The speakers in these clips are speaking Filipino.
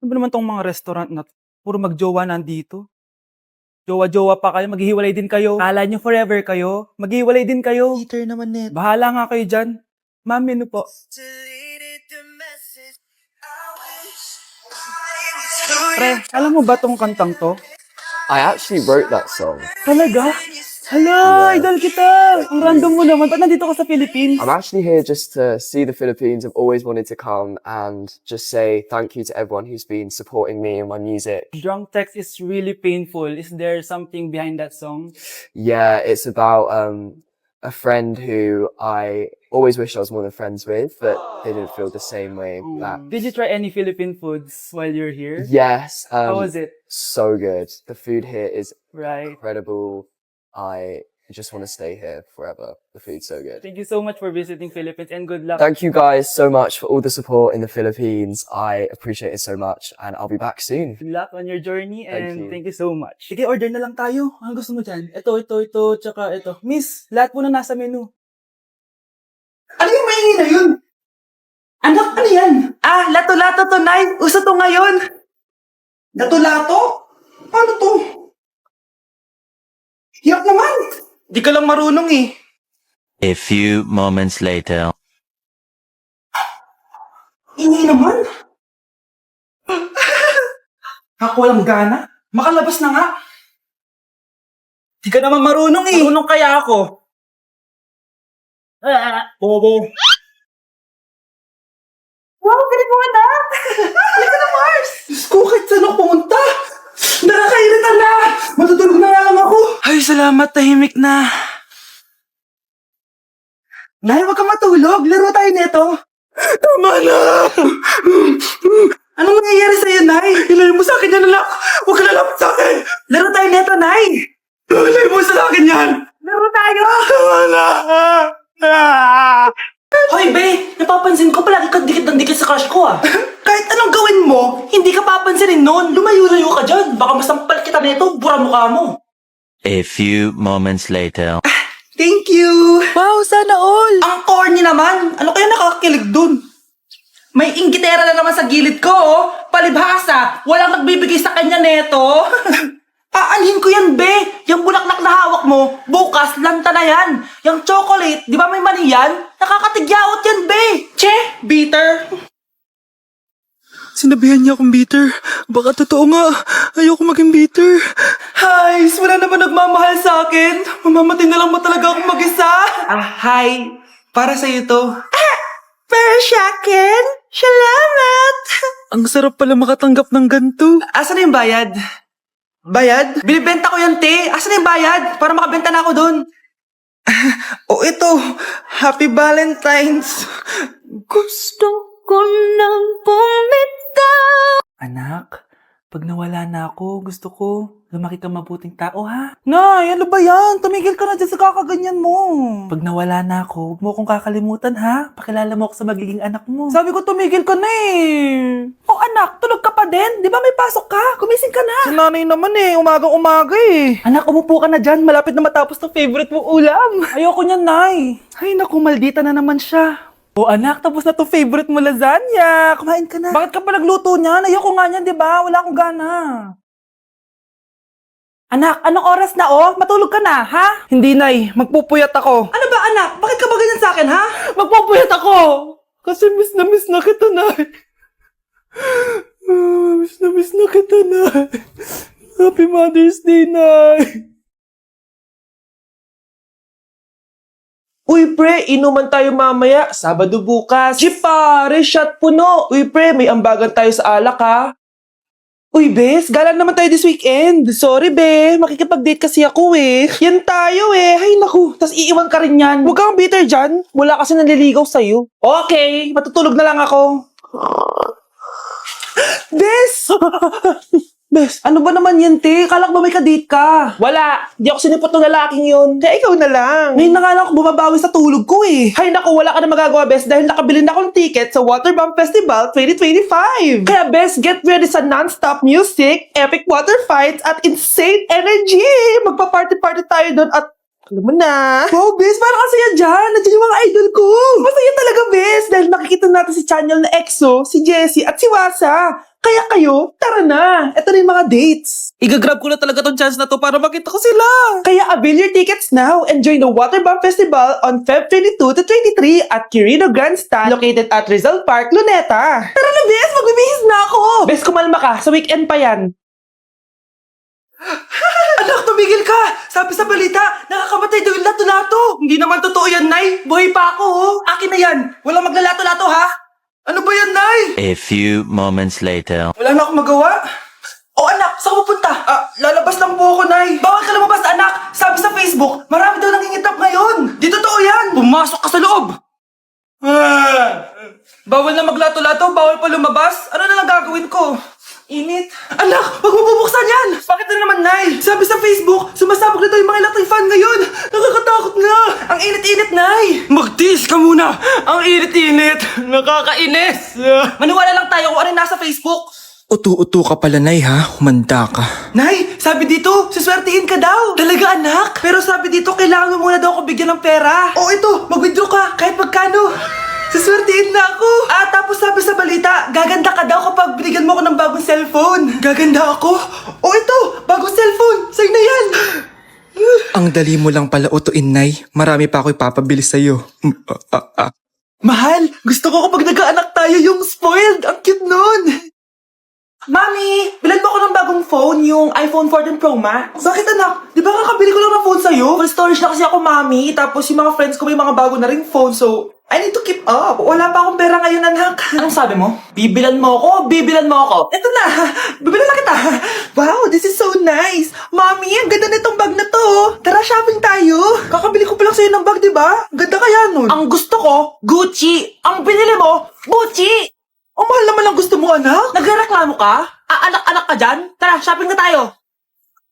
Ano ba naman 'tong mga restaurant na 'to, puro mag-jowa nandito. Jowa-jowa pa kayo, maghihiwalay din kayo. Akala niyo forever kayo, maghihiwalay din kayo. Peter naman net. Bahala nga kayo diyan. Ma'am, menu po. Pre, alam mo ba 'tong kantang 'to? I actually wrote that song. Talaga? Hala, idol kita! Ang random mo naman. Ba't nandito ka sa Philippines? I'm actually here just to see the Philippines. I've always wanted to come and just say thank you to everyone who's been supporting me and my music. Drunk text is really painful. Is there something behind that song? Yeah, it's about a friend who I always wished I was more than friends with, but they didn't feel the same way back. Did you try any Philippine foods while you're here? Yes, How was it? so good. The food here is Right. incredible. I just want to stay here forever. The food's so good. Thank you so much for visiting Philippines and good luck. Thank you guys so much for all the support in the Philippines. I appreciate it so much, and I'll be back soon. Good luck on your journey and you. thank you so much. Sige, order na lang tayo. Ano gusto mo dyan? Ito, tsaka ito. Miss, lahat po na nasa menu. Ano yung maingay na yun? Anak, ano yan? Ah, lato-lato to, Nay. Uso to ngayon. Lato-lato? Paano to? Hirap naman. Di ka lang marunong eh. A few moments later. Ingay naman. Ako walang gana. Makalabas na nga. Di ka naman marunong eh. Marunong kaya ako? Bobo. Wow, galing mo anak. Halika na, Mars. Diyos ko, kahit saan ako pumunta. Nakakairita na. Matutulog na nga lang ako. Ay, salamat. Tahimik na. Nay, huwag kang matulog. Laro tayo nito. Tama na. Anong nangyayari sa'yo, Nay? Ilayo mo sa akin yan, anak. Huwag ka lalapit sa akin. Laro tayo nito, Nay. Ilayo mo sa akin yan. Laro tayo. Tama na. Hoy, Be! Napapansin ko palagi kang dikit ng dikit sa crush ko, ah. Kahit anong gawin mo, hindi ka papansinin nun. Lumayo-layo ka dyan. Baka masampal kita nito, bura mukha mo. A few moments later. Thank you. Wow, sana all. Ang corny naman. Ano kaya nakakakilig dun? May inggitera na naman sa gilid ko, oh. Palibhasa, walang nagbibigay sa kanya neto. Aanhin ko yan, Be. Yung bulaklak na hawak mo, bukas, lanta na yan. Yung chocolate, di ba may mani yan? Nakakatigyawat yan, Be. Che, bitter. Sinabihan niya akong bitter. Baka totoo nga. Ayoko maging bitter. Hay, wala naman nagmamahal sa akin. Mamamatay na lang ba talaga akong mag-isa? Hi. Para sa'yo to. Para sa'kin? Salamat. Ang sarap pala makatanggap ng ganito. Asan na yung bayad? Bayad? Binibenta ko yan, te. Asan na yung bayad? Para makabenta na ako doon. Oh, ito. Happy Valentine's. Gusto ko nang bumitaw. Anak, pag nawala na ako, gusto ko lumaki kang mabuting tao, ha? Nay, ano ba yan? Tumigil ka na dyan sa kakaganyan mo. Pag nawala na ako, huwag mo akong kakalimutan, ha? Pakilala mo ako sa magiging anak mo. Sabi ko, tumigil ka na eh. Oh, anak, tulog ka pa din? Di ba may pasok ka? Gumising ka na. Si nanay naman eh, umagang-umaga eh. Anak, umupo ka na dyan. Malapit na matapos ng favorite mong ulam. Ayoko niyan, Nay. Ay, naku, maldita na naman siya. Oh, anak, tapos na to favorite mo lasagna. Kumain ka na. Bakit ka pa nagluto niyan? Ayoko nga niyan, di ba? Wala akong gana. Anak, anong oras na oh? Matulog ka na, ha? Hindi, Nay. Magpupuyat ako. Ano ba, anak? Bakit ka ba ganyan sa akin, ha? Magpupuyat ako! Kasi miss na kita, Nay. Miss na kita, Nay. Happy Mother's Day, Nay. Uy, pre, inuman tayo mamaya. Sabado bukas. Di pare, shot puno. Uy, pre, may ambagan tayo sa alak, ha? Uy, bes, gala naman tayo this weekend. Sorry, be. Makikipag-date kasi ako, eh. Yan tayo, eh. Ay, naku. Tas iiwan ka rin yan. Huwag kang bitter dyan. Wala kasi naliligaw sa'yo. Okay, matutulog na lang ako. Bes! Bes, ano ba naman yan, te? Kala ko ba may ka-date ka? Wala. Di ako sinipot ng lalaking yun. Kaya ikaw na lang. Ngayon na nga lang ako bumabawi sa tulog ko, eh. Hay naku, wala ka na magagawa, Bes, dahil nakabili na akong ticket sa Waterbomb Festival 2025. Kaya, Bes, get ready sa non-stop music, epic water fights, at insane energy. Magpa-party-party tayo doon at alam mo na. Wow, Bes, parang kasaya dyan. Nandiyan yung mga idol ko. Masaya talaga, Bes, dahil makikita natin si Channel na EXO, si Jessie, at si Wasa. Kaya kayo, tara na. Ito na yung mga dates. Igagrab ko na talaga tong chance na to para makita ko sila. Kaya avail your tickets now and join the Waterbomb Festival on Feb 22 to 23 at Quirino Grandstand located at Rizal Park, Luneta. Tara na, Bes! Magbibihis na ako! Bes, kumalma ka. Sa weekend pa yan. Anak, tumigil ka! Sabi sa balita, nakakamatay daw yung lato-lato. Hindi naman totoo yan, Nay. Buhay pa ako, oh. Akin na yan. Walang maglalato-lato, ha? Ano ba yan, Nay? A few moments later. Wala na akong magawa. Oh, anak, saan ka pupunta? Lalabas lang po ako, Nay. Bawal ka lumabas, anak. Sabi sa Facebook, marami daw nangingitap ngayon. Di totoo yan. Pumasok ka sa loob. Bawal na maglato-lato, bawal pa lumabas. Ano na lang gagawin ko? Init. Anak, wag mo bubuksan yan! Bakit na naman, Nay? Sabi sa Facebook, sumasabog na daw yung mga electric fan ngayon. Nakakatakot na. Ang init-init, Nay. Magtiis ka muna. Ang init-init. Nakakainis. Maniwala lang tayo kung ano yung nasa Facebook. Utu-utu ka pala, Nay, ha? Humanda ka. Nay, sabi dito, siswertihin ka daw. Talaga, anak? Pero sabi dito, kailangan mo muna daw ako bigyan ng pera. O ito, mag-withdraw ka, kahit magkano. Siswertihin na ako. Tapos sabi sa balita, gaganda ka daw kapag binigyan mo ako ng bagong cellphone. Gaganda ako? O ito, bagong cellphone. Sa'yo na yan. Ang dali mo lang pala utuin, Nay. Marami pa ako ipapabili sa'yo. Mahal, gusto ko kapag nagkaanak tayo yung spoiled. Ang cute nun. Mami, bilan mo ako ng bagong phone, yung iPhone 14 Pro Max. Bakit, anak? Di ba kakabili ko lang ng phone sa'yo? Full storage na kasi ako, Mami. Tapos yung mga friends ko may mga bago na ring phone, so I need to keep up. Wala pa akong pera ngayon, anak. Anong sabi mo? Bibilan mo ako? Bibilan mo ako? Eto na, bibilan na kita. Wow, this is so nice. Mami, ang ganda nitong bag na to. Tara, shopping tayo. Kakabili ko pa lang sa'yo ng bag, di ba? Ganda kaya nun. Ang gusto ko, Gucci. Ang binili mo, Gucci. Ang mahal naman ang gusto mo, anak. Nagreklamo ka? Anak-anak ka dyan? Tara, shopping na tayo.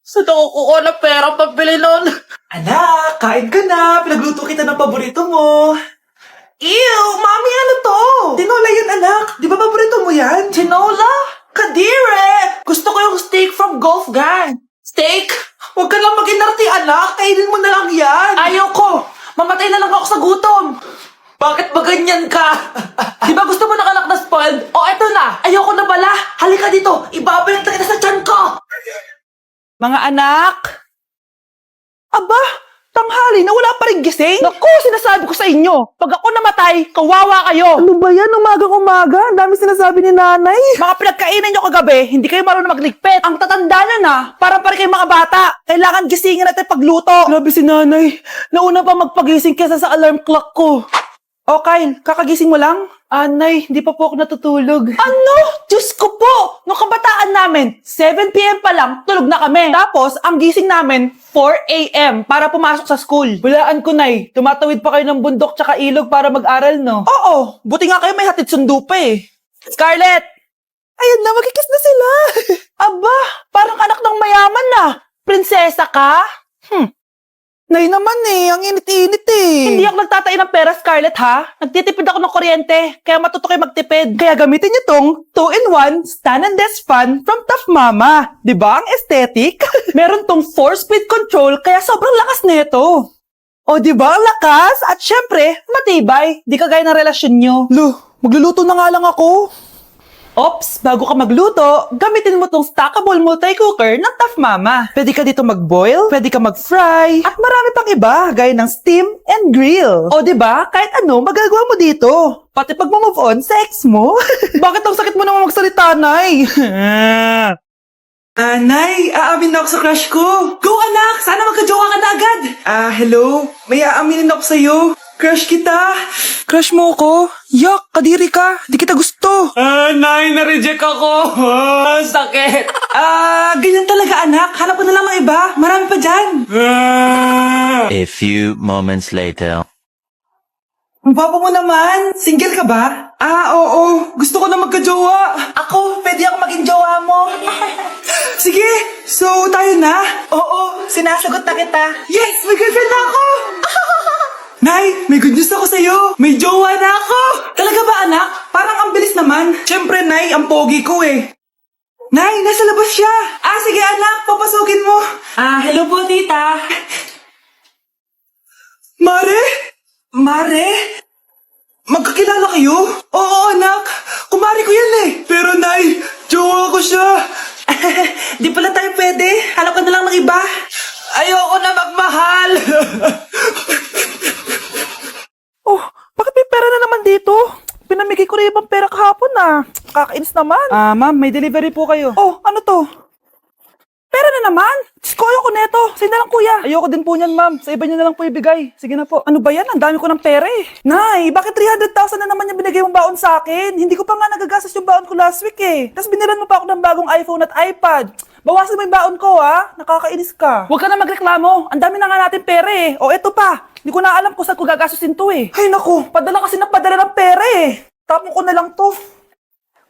Saan ako kukuha ng pera pambili nun? Anak, kain ka na. Pinagluto kita ng paborito mo. Ew, Mami, ano to? Tinola yun, anak. Di ba paborito mo yan? Tinola? Kadire! Gusto ko yung steak from Golf Gang. Steak? Huwag ka lang mag-inarti, anak. Kainin mo na lang yan. Ayoko. Mamatay na lang ako sa gutom. Bakit ba ganyan ka? Di ba gusto mo ng anak na spoiled? O eto na, ayoko na pala. Halika dito, ibabalot kita sa tiyan ko. Mga anak! Aba, tanghali na wala pa rin gising? Naku, sinasabi ko sa inyo, pag ako namatay, kawawa kayo. Ano ba yan, umagang-umaga? Ang dami sinasabi ni nanay. Mga pinagkainan nyo kagabi, hindi kayo marunong magligpit. Ang tatanda nyo na, parang pare kayong mga bata. Kailangan gisingin natin pagluto. Grabe si nanay, nauna pa magpagising kesa sa alarm clock ko. O Kyle, kakagising mo lang? Nay, hindi pa po ako natutulog. Ano? Diyos ko po! Nung kabataan namin, 7 p.m. pa lang, tulog na kami. Tapos, ang gising namin, 4 a.m. para pumasok sa school. Walaan ko, Nay. Tumatawid pa kayo ng bundok tsaka ilog para mag-aral, no? Oo, buti nga kayo may hatid sundo pa eh. Scarlett! Ayan na, magkikis na sila. Aba, parang anak ng mayaman na. Prinsesa ka? Nay naman eh, ang init-init eh. Hindi ako nagtatain ng pera, Scarlett, ha? Nagtitipid ako ng kuryente, kaya matuto kayo magtipid. Kaya gamitin niyo tong 2-in-1 stand and desk fan from Tough Mama. Di ba ang aesthetic? Meron tong 4-speed control, kaya sobrang lakas nito. O di ba ang lakas? At syempre, matibay. Di kagaya ng relasyon nyo. Lo, magluluto na nga lang ako. Ops, bago ka magluto, gamitin mo tong stackable multi-cooker ng Tough Mama. Pwede ka dito mag-boil, pwede ka mag-fry, at marami pang iba, gaya ng steam and grill. O diba, kahit ano, magagawa mo dito. Pati pag move on sa ex mo. Bakit ang sakit mo naman magsalita, Nay? Nay, aamin na ako sa crush ko. Go, anak! Sana magka-jowa ka na agad. Hello? May aaminin ako sa'yo. Crush kita. Crush mo ako? Yak, kadiri ka. Di kita gusto. Nay, na-reject ako. Sakit. Ganyan talaga, anak. Hanap ko na lang ng iba. Marami pa dyan. A few moments later. Ang papa mo naman. Single ka ba? Oo. Gusto ko na magka-jowa. Ako, pwede ako maging jowa mo. Sige, so tayo na? Oo, sinasagot na kita. Yes, may girlfriend na ako. Nay, may good news ako sa'yo. May jowa na ako. Talaga ba, anak? Parang ang bilis naman. Siyempre, Nay, ang pogi ko eh. Nay, nasa labas siya. Sige anak, papasukin mo. Hello po, tita. Mare? Mare? Magkakilala kayo? Oo, anak. Kumari ko yan eh. Pero, Nay, jowa Promise naman. Ma'am, may delivery po kayo. Oh, ano to? Pera na naman? Diyos ko, ayoko neto. Sa'yo na lang, kuya. Ayoko din po niyan, ma'am. Sa iba niyo na lang po ibigay. Sige na po. Ano ba yan? Ang dami ko ng pera eh. Nay, bakit 300,000 na naman yung binigay mong baon sa akin? Hindi ko pa nga nagagastos yung baon ko last week eh. Tapos binilan mo pa ako ng bagong iPhone at iPad. Bawasan mo yung baon ko, ha? Nakakainis ka. Huwag ka na magreklamo. Ang dami na nga natin pera eh. O, eto pa. Hindi ko na alam kung saan ko gagastusin to eh. Ay, naku. Padala kasi ng padala ng pera eh. Tapon ko na lang to.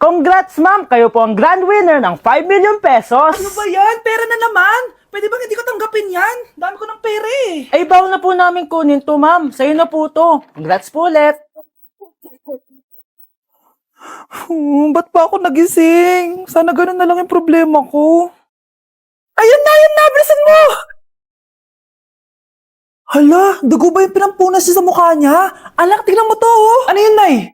Congrats, ma'am! Kayo po ang grand winner ng 5 million pesos! Ano ba yan? Pera na naman. Pwede ba hindi ko tanggapin yan? Dami ko ng pera eh. Ay, bawal na po namin kunin to, ma'am. Sa'yo na po to. Congrats po ulit! Ba't pa ako nagising? Sana ganun na lang yung problema ko. Ayun na! Bilisan mo! Hala, dugo ba yung pinampunas niya sa mukha niya? Anak, tignan mo to, oh. Ano yun, Nay?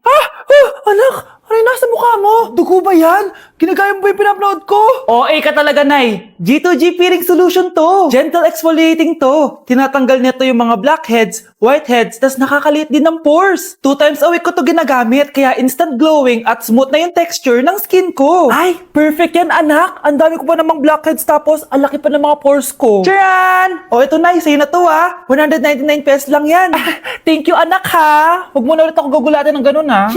Anak, ano yung nasa mukha mo? Dugo ba yan? Ginagaya mo ba yung pinupload ko? OA ka talaga, Nay. G2G peeling solution to. Gentle exfoliating to. Tinatanggal nito yung mga blackheads, whiteheads, tas nakakaliit din ng pores. 2 times a week ko to ginagamit, kaya instant glowing at smooth na yung texture ng skin ko. Ay, perfect yan, anak. Ang dami ko pa namang blackheads tapos ang laki pa ng mga pores ko. Charan! O, ito, Nay. Sa'yo na to, ha. 199 pesos lang yan. Thank you, anak, ha. Huwag mo na ulit ako gugulatin ng ganun, ha.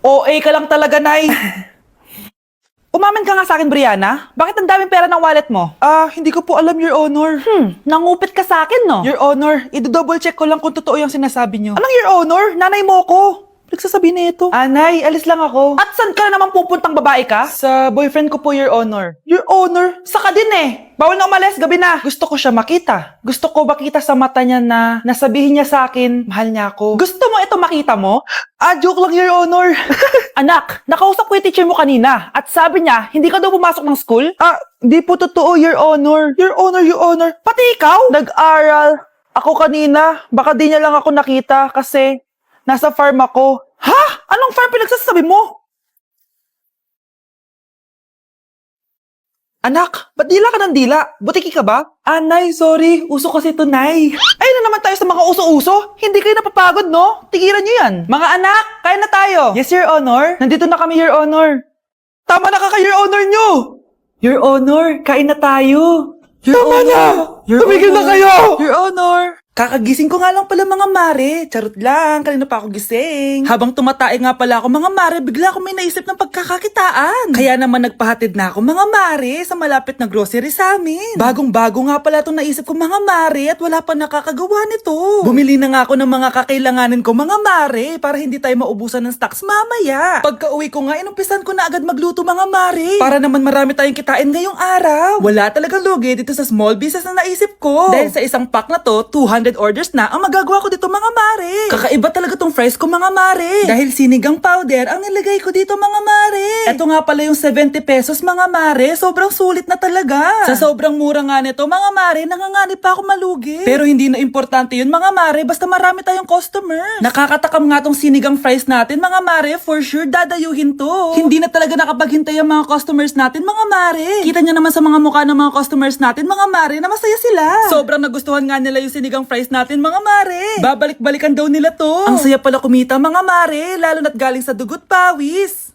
OA ka lang talaga, Nay. Umamin ka nga sa akin, Brianna. Bakit ang daming pera ng wallet mo? Hindi ko po alam, Your Honor. Nangupit ka sa akin, no? Your Honor, i-double check ko lang kung totoo yung sinasabi niyo. Anong Your Honor? Nanay mo ko. Nagsasabi na ito. Nay, alis lang ako. At saan ka na naman pupuntang babae ka? Sa boyfriend ko po, Your Honor. Your Honor? Saka din eh. Bawal na umalis, gabi na. Gusto ko siya makita. Gusto ko makita sa mata niya na nasabihin niya sa akin, mahal niya ako. Gusto mo ito makita mo? Joke lang, Your Honor. Anak, nakausap ko yung teacher mo kanina at sabi niya, hindi ka daw pumasok ng school? Di po totoo, Your Honor. Your Honor, Your Honor. Pati ikaw? Nag-aral. Ako kanina, baka di niya lang ako nakita kasi nasa farm ako. Ha? Anong farm pinagsasabi mo? Anak, ba't dila ka ng dila? Butiki ka ba? Nay, sorry. Uso kasi ito, Nay. Ay na naman tayo sa mga uso-uso. Hindi kayo napapagod, no? Tigilan nyo yan. Mga anak, kain na tayo. Yes, Your Honor. Nandito na kami, Your Honor. Tama na ka, Your Honor nyo. Your Honor, kain na tayo. Tama na! Tumigil na kayo! Your Honor! Kakagising ko nga lang pala mga mare. Charot lang, kanina pa ako gising. Habang tumatae nga pala ako mga mare, bigla ako may naisip ng pagkakakitaan. Kaya naman nagpahatid na ako mga mare sa malapit na grocery sa amin. Bagong-bago nga pala itong naisip ko mga mare at wala pa nakakagawa nito. Bumili na nga ako ng mga kakailanganin ko mga mare para hindi tayo maubusan ng stocks mamaya. Pagka uwi ko nga, inumpisan ko na agad magluto mga mare. Para naman marami tayong kitain ngayong araw. Wala talagang lugi dito sa small business na naisip ko. Dahil sa isang pack na to, 200 orders na ang magagawa ko dito mga mare. Kakaiba talaga tong fries ko mga mare. Dahil sinigang powder ang nilagay ko dito mga mare. Ito nga pala yung 70 pesos mga mare. Sobrang sulit na talaga. Sa sobrang mura nga nito mga mare, nanganganib pa ako malugi. Pero hindi na importante yun mga mare, basta marami tayong customers. Nakakatakam nga tong sinigang fries natin mga mare, for sure dadayuhin to. Hindi na talaga nakapaghintay ang mga customers natin mga mare. Kita niya naman sa mga mukha ng mga customers natin mga mare na masaya sila. Sobrang nagustuhan nga nila yung sinigang fries natin mga mare. Babalik-balikan daw nila to. Ang saya pala kumita mga mare, lalo na't galing sa dugot pawis.